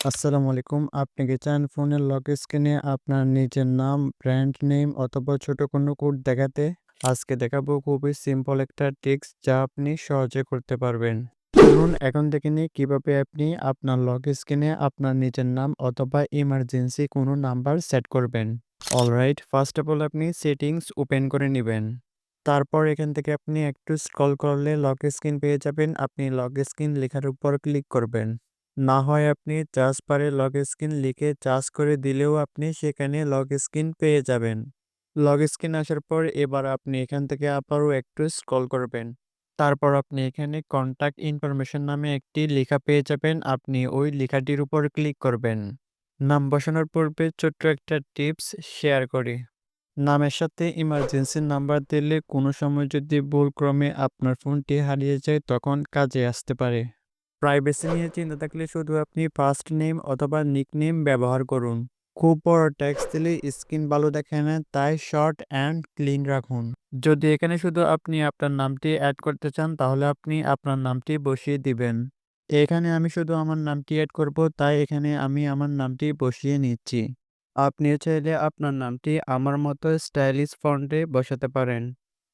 আসসালামু আলাইকুম। আপনি কি চান ফোনের লক স্ক্রিনে আপনার নিজের নাম, ব্র্যান্ড নেম অথবা ছোট কোনো কোড দেখাতে? আজকে দেখাবো খুবই সিম্পল একটা ট্রিক্স যা আপনি সহজে করতে পারবেন। চলুন এখন দেখে নিই কিভাবে আপনি আপনার লক স্ক্রিনে আপনার নিজের নাম অথবা ইমার্জেন্সি কোনো নাম্বার সেট করবেন। অলরাইট, ফার্স্ট অফ অল আপনি সেটিংস ওপেন করে নেবেন। তারপর এখান থেকে আপনি একটু স্ক্রল করলে লক স্ক্রিন পেয়ে যাবেন। আপনি লক স্ক্রিন লেখার উপর ক্লিক করবেন। না হয় আপনি চার্জ বারে লগ স্ক্রিন লিখে চার্জ করে দিলেও আপনি সেখানে লগ স্ক্রিন পেয়ে যাবেন। লগ স্ক্রিন আসার পর এবার আপনি এখান থেকে আবারও একটু স্ক্রল করবেন। তারপর আপনি এখানে কন্টাক্ট ইনফরমেশন নামে একটি লেখা পেয়ে যাবেন। আপনি ওই লেখাটির উপর ক্লিক করবেন। নাম বসানোর পূর্বে ছোট্ট একটা টিপস শেয়ার করি। নামের সাথে ইমার্জেন্সি নাম্বার দিলে কোনো সময় যদি ভুলক্রমে আপনার ফোনটি হারিয়ে যায় তখন কাজে আসতে পারে। প্রাইভেসি নিয়ে চিন্তা থাকলে শুধু আপনি ফার্স্ট নেম অথবা নিকনেম ব্যবহার করুন। খুব বড় টেক্সট দিলে স্ক্রিন ভালো দেখে না, তাই শর্ট অ্যান্ড ক্লিন রাখুন। যদি এখানে শুধু আপনি আপনার নামটি অ্যাড করতে চান তাহলে আপনি আপনার নামটি বসিয়ে দিবেন। এখানে আমি শুধু আমার নামটি অ্যাড করব, তাই এখানে আমি আমার নামটি বসিয়ে নিচ্ছি। আপনিও চাইলে আপনার নামটি আমার মতো স্টাইলিশ ফন্টে বসাতে পারেন।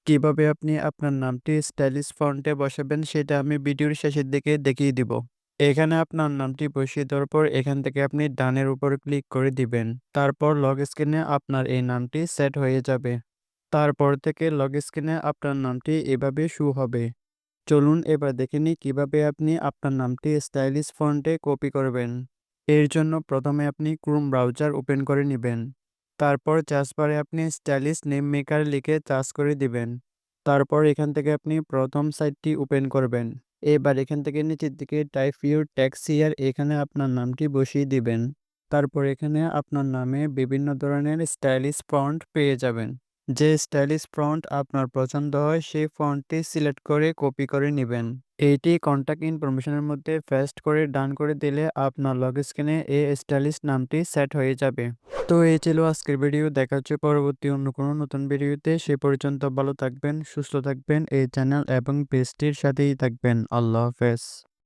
কিভাবে আপনি আপনার নামটি স্টাইলিশ ফন্টে বসাবেন সেটা আমি ভিডিওর শেষের দিকে দেখিয়ে দিব। এখানে আপনার নামটি বসিয়ে দেওয়ার পর এখান থেকে আপনি ডানের উপর ক্লিক করে দিবেন। তারপর লগ স্ক্রিনে আপনার এই নামটি সেট হয়ে যাবে। তারপর থেকে লগ স্ক্রিনে আপনার নামটি এভাবে শো হবে। চলুন এবার দেখে নিই কিভাবে আপনি আপনার নামটি স্টাইলিশ ফন্টে কপি করবেন। এর জন্য প্রথমে আপনি ক্রোম ব্রাউজার ওপেন করে নেবেন। তারপর সার্চ বারে আপনি স্টাইলিশ নেম মেকার লিখে সার্চ করে দিবেন। তারপর এখান থেকে আপনি প্রথম সাইটটি ওপেন করবেন। এবার এখান থেকে নিচের দিকে টাইপ ইউর টেক্সট হিয়ার, এখানে আপনার নামটি বসিয়ে দিবেন। তারপর এখানে আপনার নামে বিভিন্ন ধরনের স্টাইলিশ ফন্ট পেয়ে যাবেন। যে স্টাইলিশ ফন্ট আপনার পছন্দ হয় সেই ফন্টটি সিলেক্ট করে কপি করে নেবেন। এইটি কন্টাক্ট ইনফরমেশনের মধ্যে পেস্ট করে ডান করে দিলে আপনার লগ স্ক্রিনে এই স্টাইলিশ নামটি সেট হয়ে যাবে। তো এই ছিল আজকের ভিডিও। দেখা হচ্ছে পরবর্তী অন্য কোনো নতুন ভিডিওতে। সে পর্যন্ত ভালো থাকবেন, সুস্থ থাকবেন, এই চ্যানেল এবং পেজটির সাথেই থাকবেন। আল্লাহ হাফেজ।